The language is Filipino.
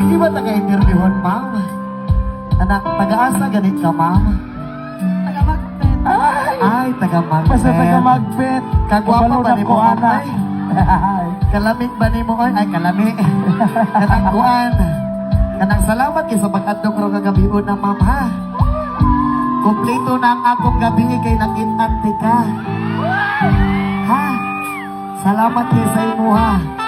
Di ba taga-interviewon, ma'am? Anak, taga-asa ganit ka, ma'am? Taga-Magpet. Ay, taga-Magpet. Basta taga-Magpet. Kagwapa ba ni mo, ana? ay? Kalamig ba ni mo, ay? Kalami. Kanang kuan. Kanang salamat kayo sa pag-adtong ro kagabion ng ma'am, ha? Kompleto na ang akong gabi kay nakitante ka. Ha? Salamat kayo sa imo, ha?